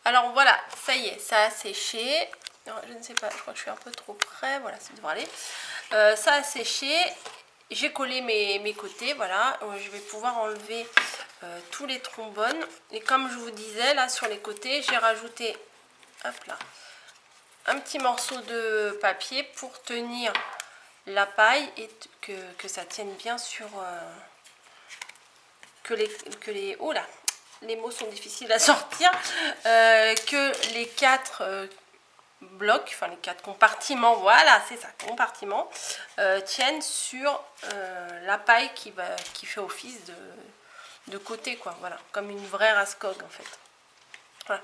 Alors voilà, ça y est, ça a séché. Non, je ne sais pas, je crois que je suis un peu trop près. Voilà, ça devrait aller. Ça a séché. J'ai collé mes côtés, voilà. Je vais pouvoir enlever tous les trombones. Et comme je vous disais, là sur les côtés, j'ai rajouté, hop là, un petit morceau de papier pour tenir la paille et que ça tienne bien sur... que les... Oh là, les mots sont difficiles à sortir. Que les 4 blocs, enfin les 4 compartiments, voilà, c'est ça, compartiments, tiennent sur la paille qui fait office de côté, quoi, voilà, comme une vraie rascogue en fait. Voilà.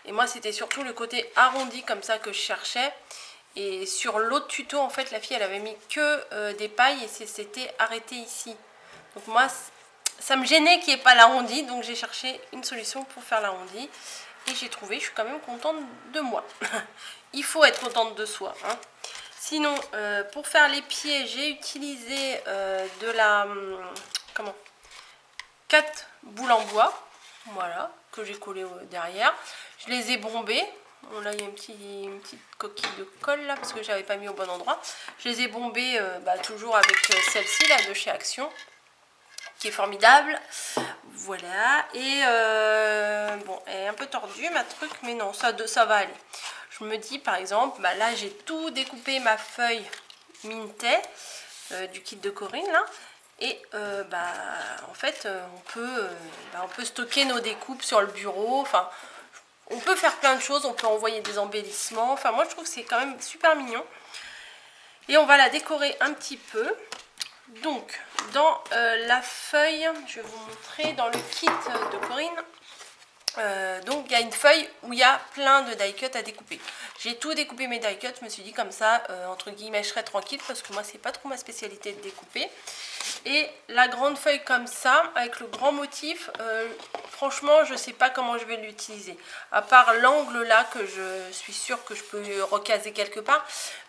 Et moi c'était surtout le côté arrondi comme ça que je cherchais. Et sur l'autre tuto, en fait, la fille, elle avait mis que des pailles et c'était arrêté ici. Donc moi, ça me gênait qu'il n'y ait pas l'arrondi, donc j'ai cherché une solution pour faire l'arrondi. Et j'ai trouvé, je suis quand même contente de moi. Il faut être contente de soi, hein. Sinon, pour faire les pieds, j'ai utilisé de la... comment, 4 boules en bois, voilà, que j'ai collé derrière. Je les ai bombées. Bon, là, il y a une petite coquille de colle, là, parce que j'avais pas mis au bon endroit. Je les ai bombées toujours avec celle-ci, là, de chez Action, qui est formidable. Voilà. Et bon, elle est un peu tordue, ma truc, mais non, ça va aller. Je me dis, par exemple, là, j'ai tout découpé ma feuille Mintet du kit de Corinne, là. Et en fait, on peut stocker nos découpes sur le bureau. Enfin, on peut faire plein de choses. On peut envoyer des embellissements. Enfin, moi, je trouve que c'est quand même super mignon. Et on va la décorer un petit peu. Donc, dans la feuille, je vais vous montrer, dans le kit de Corinne, donc il y a une feuille où il y a plein de die cuts à découper. J'ai tout découpé mes die cuts, je me suis dit comme ça, entre guillemets, je serais tranquille parce que moi c'est pas trop ma spécialité de découper. Et la grande feuille comme ça, avec le grand motif, franchement je sais pas comment je vais l'utiliser. À part l'angle là que je suis sûre que je peux recaser quelque part.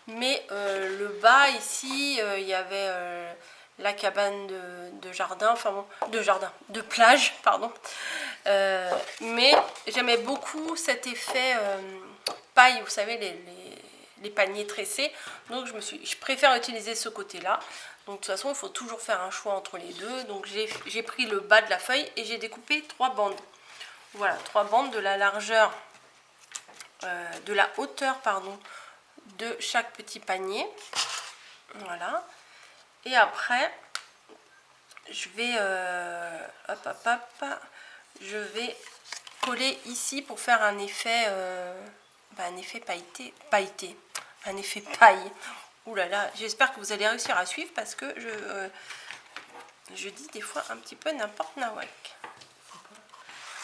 Mais le bas ici, il y avait... la cabane de jardin, enfin bon, de plage, pardon. Mais j'aimais beaucoup cet effet paille, vous savez, les paniers tressés. Donc je préfère utiliser ce côté-là. Donc de toute façon, il faut toujours faire un choix entre les deux. Donc j'ai pris le bas de la feuille et j'ai découpé 3 bandes. Voilà, 3 bandes de la largeur, de la hauteur, pardon, de chaque petit panier. Voilà. Et après, je vais je vais coller ici pour faire un effet pailleté, un effet paille. Ouh là là, j'espère que vous allez réussir à suivre parce que je dis des fois un petit peu n'importe nawak.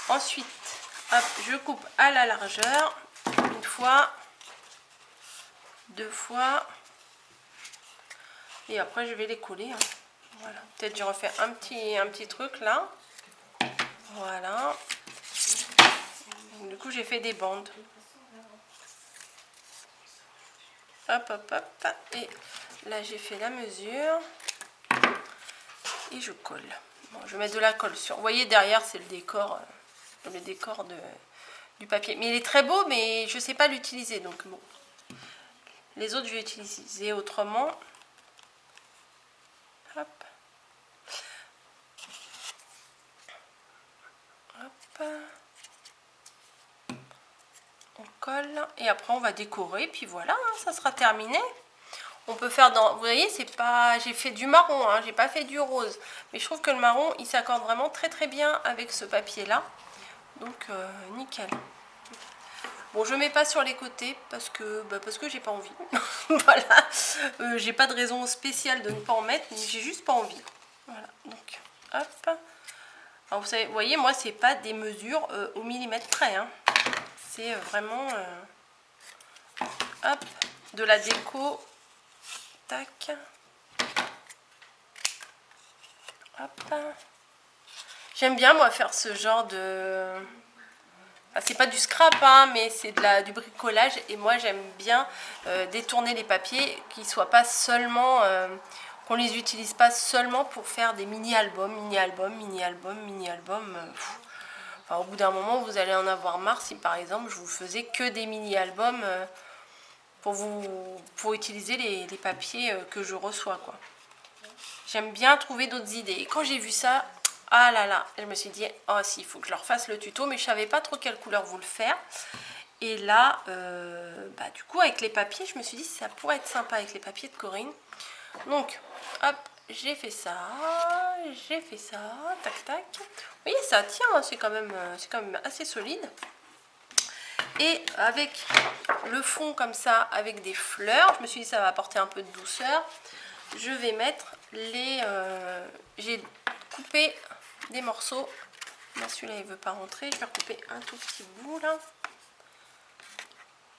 Ensuite, hop, je coupe à la largeur, une fois, 2 fois, et après je vais les coller, hein. Voilà, peut-être je refais un petit truc là. Voilà. Du coup, j'ai fait des bandes. Hop, hop, hop. Et là, j'ai fait la mesure. Et je colle. Bon, je vais mettre de la colle sur. Vous voyez, derrière, c'est le décor du papier. Mais il est très beau, mais je ne sais pas l'utiliser. Donc, bon. Les autres, je vais utiliser autrement. Hop. Hop. On colle. Et après, on va décorer. Puis voilà, hein, ça sera terminé. On peut faire dans... Vous voyez, c'est pas... J'ai fait du marron, hein, j'ai pas fait du rose. Mais je trouve que le marron, il s'accorde vraiment très très bien avec ce papier-là. Donc, nickel. Bon, je mets pas sur les côtés parce que j'ai pas envie. Voilà. J'ai pas de raison spéciale de ne pas en mettre, mais j'ai juste pas envie. Voilà, donc, hop. Alors, vous voyez, moi, c'est pas des mesures au millimètre près, hein. C'est vraiment... hop, de la déco. Tac. Hop. J'aime bien moi faire ce genre de... c'est pas du scrap, hein, mais c'est du bricolage. Et moi j'aime bien détourner les papiers, qu'ils soient pas seulement... qu'on les utilise pas seulement pour faire des mini-albums. Enfin, au bout d'un moment, vous allez en avoir marre si par exemple je vous faisais que des mini-albums pour utiliser les papiers que je reçois, quoi. J'aime bien trouver d'autres idées. Et quand j'ai vu ça, ah là là, je me suis dit, oh si, il faut que je leur fasse le tuto, mais je savais pas trop quelle couleur vous le faire. Et là, bah, du coup, avec les papiers, je me suis dit, ça pourrait être sympa avec les papiers de Corinne. Donc, hop, j'ai fait ça, tac tac. Vous voyez, ça tient, c'est quand même assez solide. Et avec le fond comme ça, avec des fleurs, je me suis dit ça va apporter un peu de douceur. Je vais mettre les... j'ai coupé des morceaux. Là, celui-là, il ne veut pas rentrer. Je vais recouper un tout petit bout, là.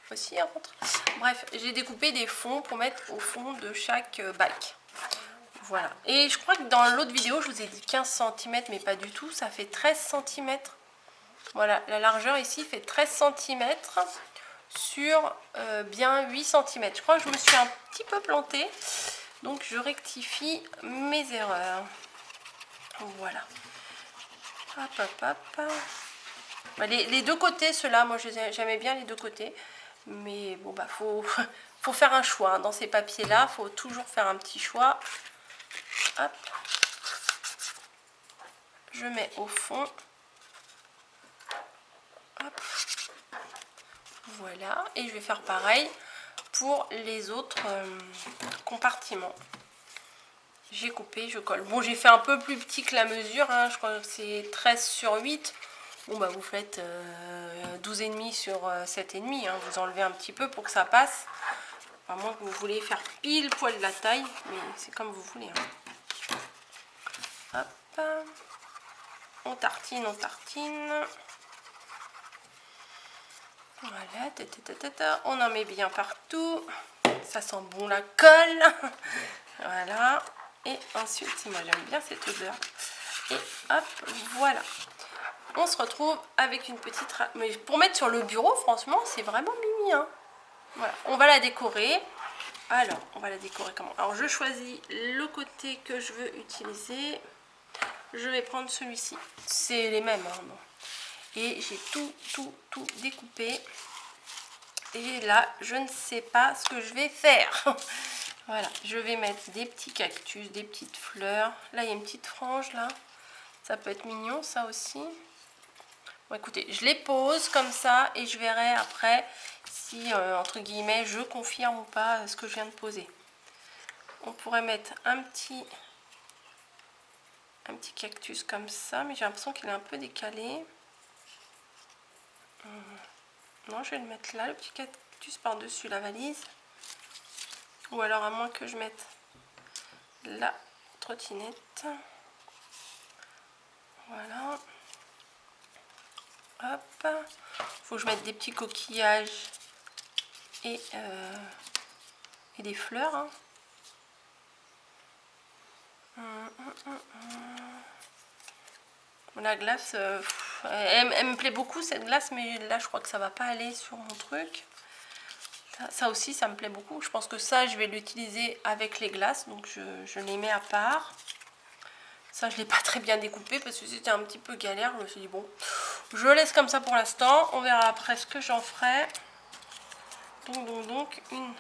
Voici, il rentre. Bref, j'ai découpé des fonds pour mettre au fond de chaque bac. Voilà. Et je crois que dans l'autre vidéo, je vous ai dit 15 cm, mais pas du tout. Ça fait 13 cm. Voilà, la largeur ici fait 13 cm sur bien 8 cm. Je crois que je me suis un petit peu plantée. Donc, je rectifie mes erreurs. Voilà. Hop, hop, hop. Bah, les deux côtés, ceux-là, moi, j'aimais bien les deux côtés. Mais bon, bah, faut faire un choix. Dans ces papiers-là, faut toujours faire un petit choix. Hop. Je mets au fond. Hop. Voilà. Et je vais faire pareil pour les autres compartiments. J'ai coupé, je colle. Bon, j'ai fait un peu plus petit que la mesure. Hein. Je crois que c'est 13 sur 8. Bon, bah, vous faites 12,5 sur 7,5. Hein. Vous enlevez un petit peu pour que ça passe. À moins que vous voulez faire pile poil la taille. Mais c'est comme vous voulez. Hein. Hop. On tartine, on tartine. Voilà. On en met bien partout. Ça sent bon la colle. Voilà. Et ensuite, moi j'aime bien cette odeur. Et hop, voilà. On se retrouve avec une petite... Mais pour mettre sur le bureau, franchement, c'est vraiment mimi. Hein. Voilà. On va la décorer. Alors, on va la décorer comment? Alors, je choisis le côté que je veux utiliser. Je vais prendre celui-ci. C'est les mêmes. Hein, bon. Et j'ai tout découpé. Et là, je ne sais pas ce que je vais faire. Voilà, je vais mettre des petits cactus, des petites fleurs. Là, il y a une petite frange, là. Ça peut être mignon, ça aussi. Bon, écoutez, je les pose comme ça et je verrai après si, entre guillemets, je confirme ou pas ce que je viens de poser. On pourrait mettre un petit cactus comme ça, mais j'ai l'impression qu'il est un peu décalé. Non, je vais le mettre là, le petit cactus par-dessus la valise. Ou alors à moins que je mette la trottinette. Voilà. Hop. Faut que je mette des petits coquillages et des fleurs. Hein. La glace, elle me plaît beaucoup cette glace, mais là je crois que ça va pas aller sur mon truc. Ça aussi, ça me plaît beaucoup. Je pense que ça, je vais l'utiliser avec les glaces. Donc, je les mets à part. Ça, je ne l'ai pas très bien découpé parce que c'était un petit peu galère. Je me suis dit, bon, je laisse comme ça pour l'instant. On verra après ce que j'en ferai. Donc, une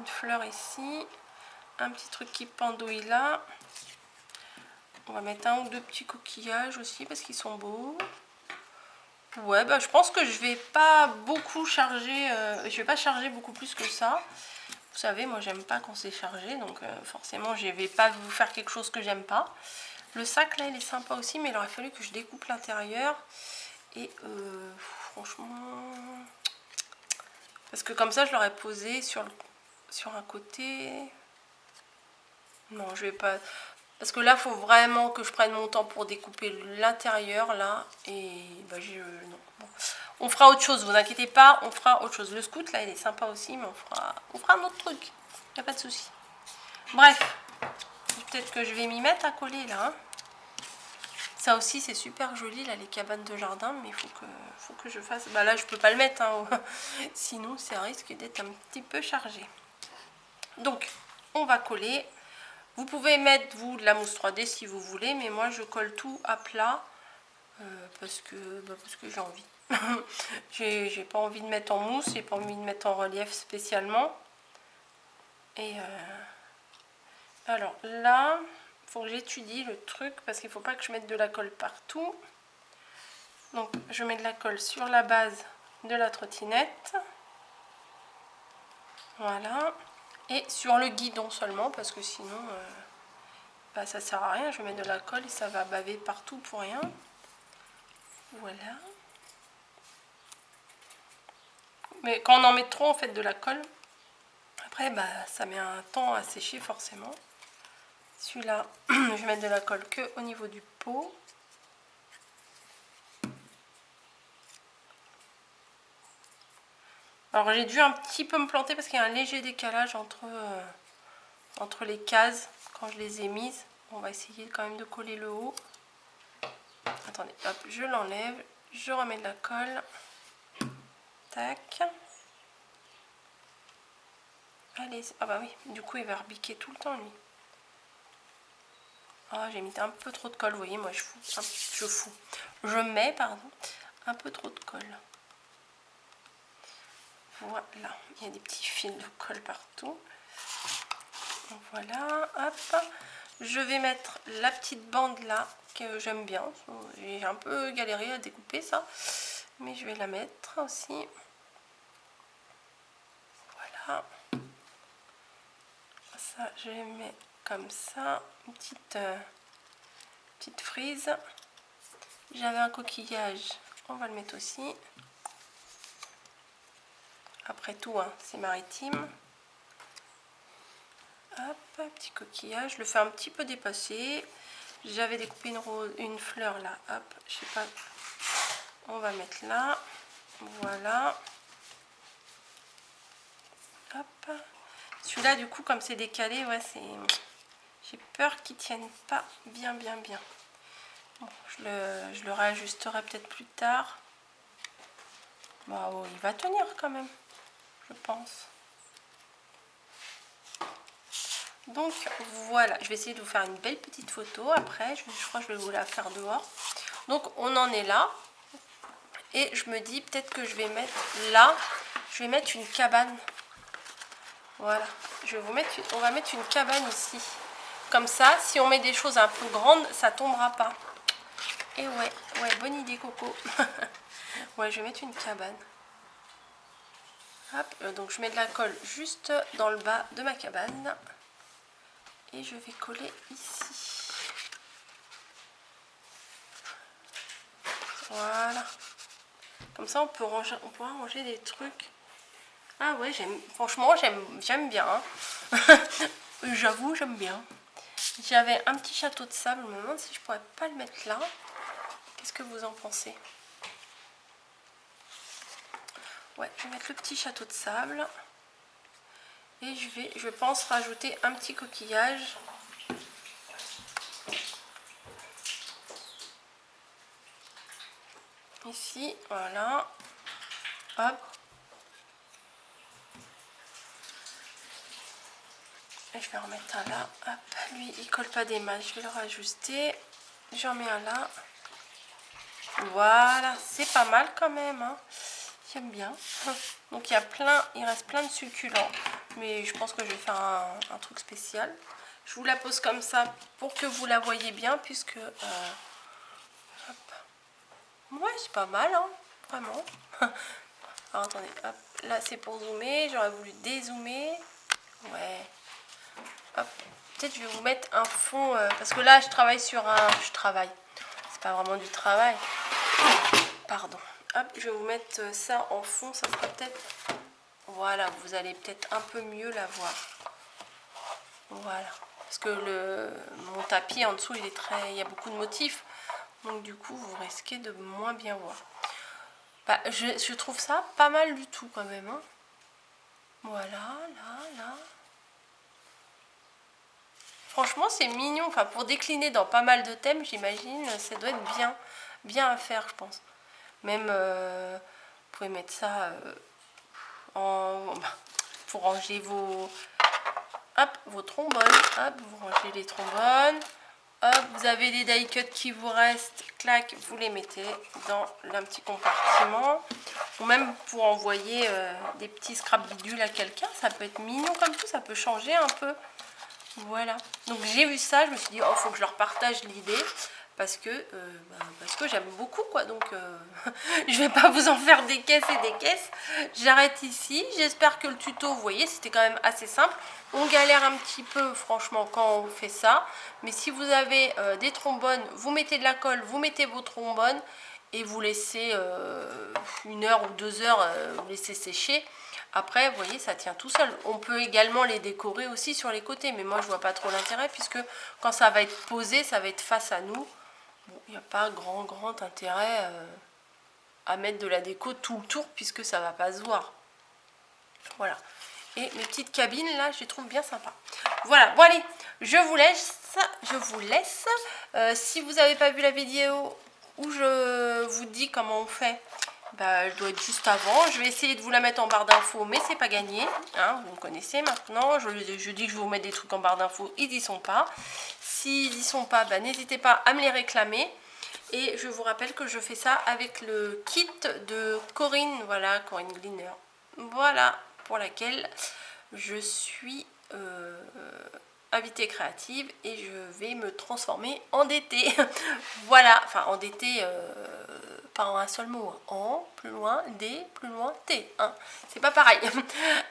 fleur ici. Un petit truc qui pendouille là. On va mettre un ou deux petits coquillages aussi parce qu'ils sont beaux. Ouais, bah, je pense que je vais pas beaucoup charger, je vais pas charger beaucoup plus que ça. Vous savez, moi j'aime pas quand c'est chargé, donc forcément je vais pas vous faire quelque chose que j'aime pas. Le sac là il est sympa aussi, mais il aurait fallu que je découpe l'intérieur. Et franchement, parce que comme ça je l'aurais posé sur un côté. Non, je vais pas. Parce que là, il faut vraiment que je prenne mon temps pour découper l'intérieur, là. Et bah, non. Bon. On fera autre chose, vous inquiétez pas, on fera autre chose. Le scout, là, il est sympa aussi, mais on fera un autre truc. Il n'y a pas de souci. Bref, peut-être que je vais m'y mettre à coller, là. Hein. Ça aussi, c'est super joli, là, les cabanes de jardin, mais il faut que je fasse... Bah là, je peux pas le mettre, hein. Sinon, ça risque d'être un petit peu chargé. Donc, on va coller... Vous pouvez mettre, vous, de la mousse 3D si vous voulez, mais moi, je colle tout à plat parce que j'ai envie. J'ai pas envie de mettre en mousse, j'ai pas envie de mettre en relief spécialement. Et alors là, il faut que j'étudie le truc parce qu'il ne faut pas que je mette de la colle partout. Donc je mets de la colle sur la base de la trottinette. Voilà. Et sur le guidon seulement parce que sinon ça sert à rien. Je vais mettre de la colle et ça va baver partout pour rien. Voilà. Mais quand on en met trop en fait de la colle, après ça met un temps à sécher forcément. Celui-là, je vais mettre de la colle que au niveau du pot. Alors j'ai dû un petit peu me planter parce qu'il y a un léger décalage entre les cases quand je les ai mises. On va essayer quand même de coller le haut. Attendez, hop, je l'enlève, je remets de la colle. Tac. Allez, ah bah oui, du coup il va rebiquer tout le temps lui. Ah, j'ai mis un peu trop de colle, vous voyez, moi je mets un peu trop de colle. Voilà, il y a des petits fils de colle partout. Voilà, hop. Je vais mettre la petite bande là, que j'aime bien. J'ai un peu galéré à découper ça, mais je vais la mettre aussi. Voilà. Ça, je les mets comme ça. Une petite frise. J'avais un coquillage, on va le mettre aussi. Après tout, hein, c'est maritime. Hop, petit coquillage. Je le fais un petit peu dépasser. J'avais découpé une fleur là. Hop, je sais pas. On va mettre là. Voilà. Hop. Celui-là, du coup, comme c'est décalé, ouais, j'ai peur qu'il tienne pas bien. Bon, je le réajusterai peut-être plus tard. Bon, oh, il va tenir quand même, je pense. Donc voilà, je vais essayer de vous faire une belle petite photo après. Je crois que je vais vous la faire dehors. Donc on en est là. Et je me dis peut-être que je vais mettre là, je vais mettre une cabane. Voilà, on va mettre une cabane ici. Comme ça, si on met des choses un peu grandes, ça tombera pas. Et ouais, bonne idée Coco. Ouais, je vais mettre une cabane. Hop, donc je mets de la colle juste dans le bas de ma cabane. Et je vais coller ici. Voilà. Comme ça, on pourra ranger des trucs. Ah ouais, franchement, j'aime bien. Hein. J'avoue, j'aime bien. J'avais un petit château de sable. Je me demande si je pourrais pas le mettre là. Qu'est-ce que vous en pensez? Ouais, je vais mettre le petit château de sable. Et je pense, rajouter un petit coquillage. Ici, voilà. Hop. Et je vais en mettre un là. Hop. Lui, il colle pas des masses. Je vais le rajuster. J'en mets un là. Voilà. C'est pas mal quand même. Hein. J'aime bien. Donc il reste plein de succulents. Mais je pense que je vais faire un truc spécial. Je vous la pose comme ça pour que vous la voyez bien. Puisque... hop. Ouais, c'est pas mal. Hein. Vraiment. Alors, attendez. Hop. Là, c'est pour zoomer. J'aurais voulu dézoomer. Ouais. Hop. Peut-être je vais vous mettre un fond. Parce que là, je travaille sur un... C'est pas vraiment du travail. Pardon. Hop, je vais vous mettre ça en fond. Ça sera peut-être... Voilà, vous allez peut-être un peu mieux la voir. Voilà. Parce que mon tapis en dessous, il y a beaucoup de motifs. Donc du coup, vous risquez de moins bien voir. Bah, je trouve ça pas mal du tout quand même. Hein. Voilà, là. Franchement, c'est mignon. Enfin, pour décliner dans pas mal de thèmes, j'imagine, ça doit être bien à faire, je pense. Même, vous pouvez mettre ça pour ranger vos hop, vos trombones, hop, vous rangez les trombones. Hop, vous avez des die cuts qui vous restent, clac, vous les mettez dans un petit compartiment. Ou même pour envoyer des petits scrap bidules à quelqu'un, ça peut être mignon comme tout, ça peut changer un peu. Voilà. Donc j'ai vu ça, je me suis dit, oh, faut que je leur partage l'idée. Parce que j'aime beaucoup, quoi. Donc je vais pas vous en faire des caisses et des caisses. J'arrête ici. J'espère que le tuto, vous voyez, c'était quand même assez simple. On galère un petit peu, franchement, quand on fait ça. Mais si vous avez des trombones, vous mettez de la colle, vous mettez vos trombones et vous laissez 1 heure ou 2 heures, vous laissez sécher. Après, vous voyez, ça tient tout seul. On peut également les décorer aussi sur les côtés. Mais moi, je vois pas trop l'intérêt puisque quand ça va être posé, ça va être face à nous. Bon, il n'y a pas grand intérêt à mettre de la déco tout le tour puisque ça va pas se voir. Voilà. Et mes petites cabines là, je les trouve bien sympas. Voilà, bon allez, je vous laisse. Si vous n'avez pas vu la vidéo où je vous dis comment on fait, bah, elle doit être juste avant. Je vais essayer de vous la mettre en barre d'infos, mais c'est pas gagné. Hein, vous me connaissez maintenant. Je dis que je vais vous mettre des trucs en barre d'infos, ils n'y sont pas. S'ils n'y sont pas, bah, n'hésitez pas à me les réclamer. Et je vous rappelle que je fais ça avec le kit de Corinne, voilà, Corinne Gleaner. Voilà, pour laquelle je suis invitée créative et je vais me transformer en DT. Voilà, enfin en DT, pas en un seul mot, hein. En, plus loin, D, plus loin, T. Hein. C'est pas pareil.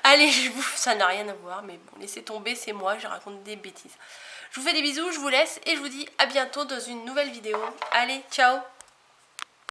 Allez, ça n'a rien à voir, mais bon, laissez tomber, c'est moi, je raconte des bêtises. Je vous fais des bisous, je vous laisse et je vous dis à bientôt dans une nouvelle vidéo. Allez, ciao!